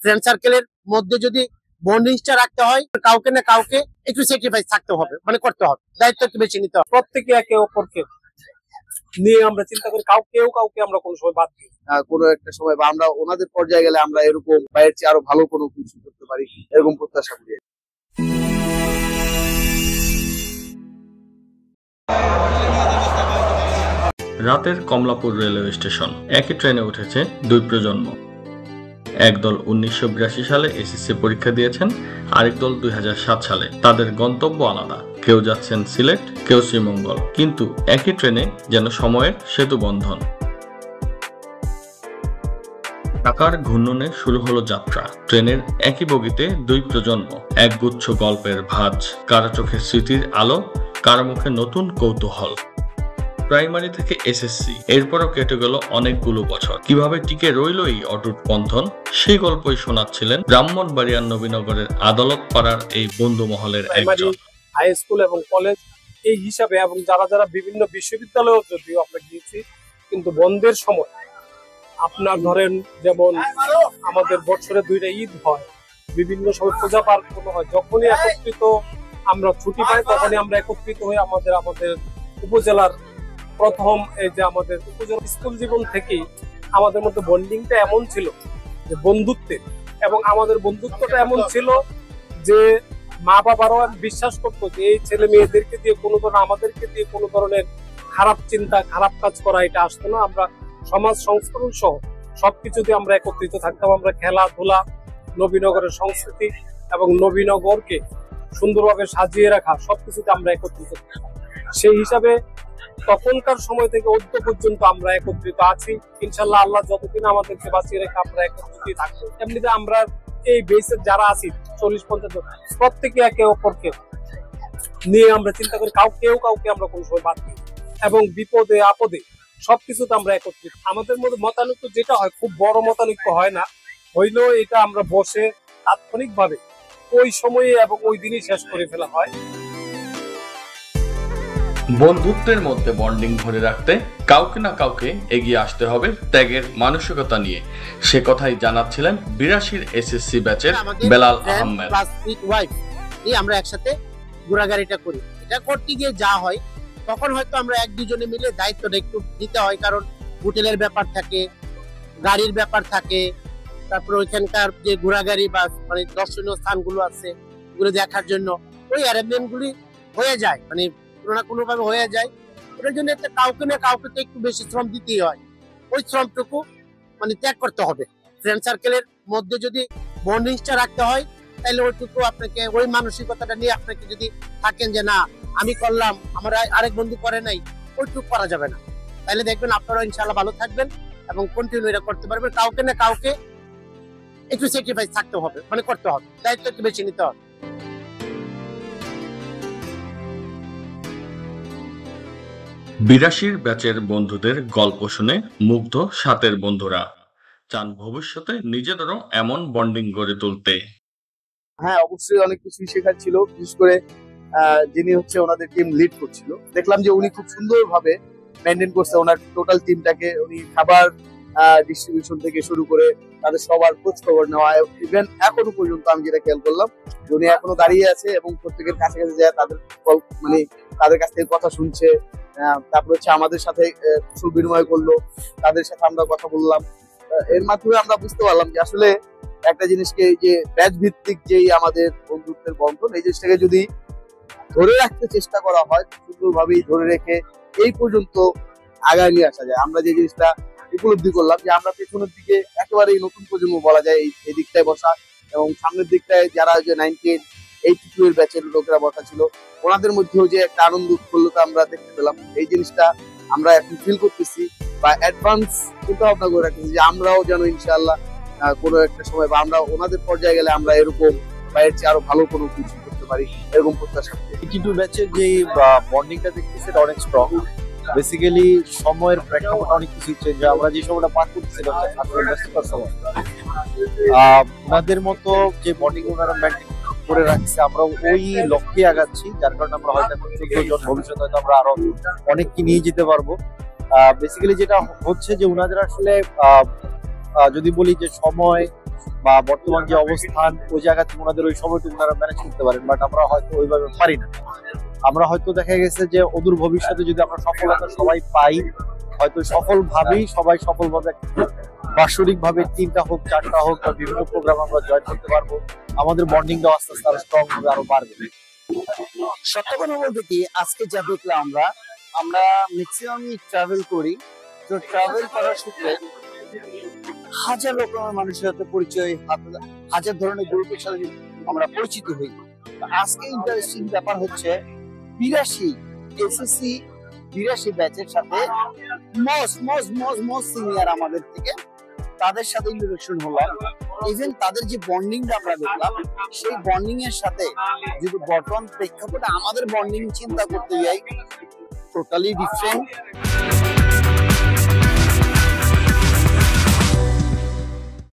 Friend সার্কেলের মধ্যে যদি বন্ডিংটা রাখতে হয়, কাউকে না কাউকে একটু স্যাক্রিফাইস থাকতে হবে, মানে করতে হবে, দায়িত্ব একটু বেশি নিতে হবে। প্রত্যেকে একে অপরকে নিয়ে আমরা চিন্তা করি, কাউকে আমরা কোনো সময় বাদ দিই কোনো একটা সময় বা আমরা ওনাদের পর্যায়ে গেলে আমরা এরকম বাইরের চেয়ে আরো ভালো কোনো কিছু করতে পারি, এরকম প্রত্যাশা করি। রাতের কমলাপুর রেলওয়ে স্টেশন। একই ট্রেনে উঠেছে দুই প্রজন্ম। একদল 1982 সালে এসএসসি পরীক্ষা দিয়েছেন, আরেক দল 2007 সালে। তাদের গন্তব্য আলাদা, কেউ যাচ্ছেন সিলেট, কেউ শ্রীমঙ্গল, কিন্তু একই ট্রেনে যেন সময়ের সেতু বন্ধন। ঢাকার ঘূর্ণনে শুরু হলো যাত্রা। ট্রেনের একই বগিতে দুই প্রজন্ম, একগুচ্ছ গল্পের ভাঁজ, কারো চোখে স্মৃতির আলো, কারো মুখে নতুন কৌতূহল। প্রাইমারি থেকে এসএসসি, এরপরও কেটে গেল অনেকগুলো বছর। কিভাবে টিকে রইল এই অটুট বন্ধন, সেই গল্পই শোনাচ্ছিলেন ব্রাহ্মণবাড়িয়ার নবীনগরের আদালত পাড়ার এই বন্ধু মহলের একজন। হাই স্কুল এবং কলেজ এই হিসাবে, এবং যারা বিভিন্ন বিশ্ববিদ্যালয়েও যদিও আমরা গিয়েছি, কিন্তু বন্ধের সময় আপনার ধরেন যেমন আমাদের বছরে 2টা ঈদ হয়, বিভিন্ন সময় পূজা পার্বণ হয়, যখনই একত্রিত আমরা ছুটি পাই তখনই আমরা একত্রিত হয়ে আমাদের উপজেলার প্রথম এই যে আমাদের উপজেলা স্কুল জীবন থেকেই আমাদের মধ্যে বন্ডিংটা এমন ছিল যে বন্ধুত্বের, এবং আমাদের বন্ধুত্বটা এমন ছিল যে মা বাবারাও বিশ্বাস করতো যে এই ছেলে মেয়েদেরকে দিয়ে আমাদেরকে দিয়ে কোনো ধরনের খারাপ চিন্তা, খারাপ কাজ করা এটা আসতো না। আমরা সমাজ সংস্করণ সহ সবকিছুতে আমরা একত্রিত থাকতাম। আমরা খেলাধুলা, নবীনগরের সংস্কৃতি এবং নবীনগরকে সুন্দরভাবে সাজিয়ে রাখা, সবকিছুতে আমরা একত্রিত থাকতাম। সেই হিসাবে তখনকার সময় থেকে অদ্য পর্যন্ত আমরা একত্রিত আছি। ইনশাল্লাহ আল্লাহ যতদিন আমাদেরকে বাঁচিয়ে রেখে আমরা একত্রিতই থাকবো। এমনিতে আমরা এই বেসের যারা আছি 40-50 জন, প্রত্যেকে একে অপরকে নিয়ে আমরা চিন্তা করি, কাউকে আমরা কোনো সময় বাদ দিই, এবং বিপদে আপদে সবকিছুতে আমরা একত্রিত। আমাদের মধ্যে মতানৈক্য যেটা হয়, খুব বড় মতানৈক্য হয় না, হইলেও এটা আমরা বসে তাৎক্ষণিক ভাবে ওই সময়ে এবং ওই দিনই শেষ করে ফেলা হয়। বন্ধুত্বের মধ্যে বন্ডিং ধরে রাখতে কাউকে না কাউকে এগিয়ে আসতে হবে ত্যাগের মানসিকতা নিয়ে। সে কথাই জানাচ্ছিলেন 82 এসএসসি ব্যাচের বেলাল আহমেদ। আমরা একসাথে ঘোরাঘুরিটা করি। এটা করতে গিয়ে যা হয়, তখন হয়তো আমরা 1-2 জনে মিলে দায়িত্বটা একটু নিতে হয়, কারণ হোটেলের ব্যাপার থাকে, গাড়ির ব্যাপার থাকে, তারপর ওইখানকার যে ঘোরাঘুরি বা মানে দর্শনীয় স্থানগুলো আছে ওগুলো দেখার জন্য ওই অ্যারেঞ্জমেন্ট গুলি হয়ে যায়, মানে কোনো না কোনো ভাবে হয়ে যায়। ওটার জন্য কাউকে না কাউকে তো একটু বেশি শ্রম দিতেই হয়। ওই শ্রমটুকু মানে ত্যাগ করতে হবে। ফ্রেন্ড সার্কেলের মধ্যে যদি বন্ডিংটা রাখতে হয়, তাহলে ওইটুকু আপনাকে, ওই মানসিকতাটা নিয়ে আপনাকে যদি থাকেন যে না আমি করলাম, আমার আরেক বন্ধু করে নাই, ওইটুকু করা যাবে না। তাহলে দেখবেন আপনারা ইনশাআল্লাহ ভালো থাকবেন এবং কন্টিনিউ এটা করতে পারবেন। কাউকে না কাউকে একটু স্যাক্রিফাইস থাকতে হবে, মানে করতে হবে, দায়িত্ব একটু বেশি নিতে হবে। 82 ব্যাচের বন্ধুদের গল্প শুনে মুগ্ধ 7 বন্ধুরা চান ভবিষ্যতে নিজেদেরও এমন বন্ডিং গড়ে তুলতে। হ্যাঁ, অবশ্যই অনেক কিছুই শেখার ছিল। বিশেষ করে যিনি হচ্ছে ওনাদের টিম লিড করছিল, দেখলাম যে উনি খুব সুন্দরভাবে মেনটেন করছে ওনার টোটাল টিমটাকে। উনি খাবার ডিস্ট্রিবিউশন থেকে শুরু করে তাদের সবার খোঁজ খবর নেওয়া, ইভেন এখনো পর্যন্ত আমি যেটা খেয়াল করলাম উনি এখনো দাঁড়িয়ে আছে এবং প্রত্যেকের কাছে কাছে যায় তাদের মানে তাদের কাছ থেকে কথা শুনছে। তারপর হচ্ছে আমাদের সাথে কুশল বিনিময় করলো, তাদের সাথে আমরা কথা বললাম। এর মাধ্যমে আমরা বুঝতে পারলাম যে আসলে একটা জিনিসকে, এই যে ব্যাচ ভিত্তিক যেই আমাদের বন্ধুত্বের বন্ধন, এই জিনিসটাকে যদি ধরে রাখতে চেষ্টা করা হয়, সুন্দরভাবেই ধরে রেখে এই পর্যন্ত আগায় নিয়ে আসা যায়। আমরা যে জিনিসটা উপলব্ধি করলাম যে আমরা পেছনের দিকে একেবারেই নতুন প্রজন্ম বলা যায় এই দিকটায় বসা, এবং সামনের দিকটায় যারা যে 1982 এর ব্যাচের লোকেরা বসা ছিল, ওনাদের মধ্যেও যে একটা আনন্দ উৎফুল্লতা আমরা দেখতে পেলাম, এই জিনিসটা আমরা এখন ফিল করতেছি বা অ্যাডভান্স চিন্তা ভাবনা করে রাখতেছি যে আমরাও যেন ইনশাআল্লাহ কোনো একটা সময় বা আমরা ওনাদের পর্যায়ে গেলে আমরা এরকম বাইরের চেয়ে আরো ভালো কোনো কিছু করতে পারি, এরকম প্রত্যাশা করি। 82 ব্যাচের যে বন্ডিংটা দেখতেছি এটা অনেক স্ট্রং। বেসিক্যালি সময়ের প্রেক্ষাপট অনেক কিছু চেঞ্জ। আমরা যে সময়টা পার করতেছিলাম ব্যস্ততার সময়, ওনাদের মতো যে বন্ডিং ওনারা মেনটেন করে রাখছে, আমরা ওই লক্ষ্যে আগাচ্ছি, যার কারণে আমরা হয়তো 14 জন, ভবিষ্যতে হয়তো আমরা আরো অনেককে নিয়ে যেতে পারবো। বেসিক্যালি যেটা হচ্ছে যে ওনাদের আসলে যদি বলি যে সময় বা বর্তমান যে অবস্থান ওই জায়গা থেকে ওনাদের ওই সময়টুকু ওনারা ম্যানেজ করতে পারেন, বাট আমরা হয়তো ওইভাবে পারি না। আমরা হয়তো দেখা গেছে যে অদূর ভবিষ্যতে যদি আমরা সফলতা সবাই পাই, হয়তো সফলভাবেই সবাই সফলভাবে বাৎসরিক ভাবে 3টা হোক 4টা হোক বা বিভিন্ন প্রোগ্রাম আমরা জয়েন করতে পারবো। আমাদের বন্ডিংটা আস্তে আস্তে আরো স্ট্রং হবে, আরো বাড়বে। সত্য কথা বলতে কি, আজকে যা দেখলাম আমরা ম্যাক্সিমামই ট্রাভেল করি, তো ট্রাভেল করার সূত্রে হাজার রকমের মানুষের সাথে পরিচয়, হাজার ধরনের গ্রুপের সাথে আমরা পরিচিত হই। আজকে ইন্টারেস্টিং ব্যাপার হচ্ছে 82 এসএসসি 82 ব্যাচের সাথে মোস্ট সিনিয়র আমাদের থেকে, তাদের সাথে ইন্টারেকশন হলাম। ইভেন তাদের যে বন্ডিংটা আমরা দেখলাম, সেই বন্ডিং এর সাথে যদি বর্তমান প্রেক্ষাপটে আমাদের বন্ডিং চিন্তা করতে যাই, টোটালি ডিফারেন্ট।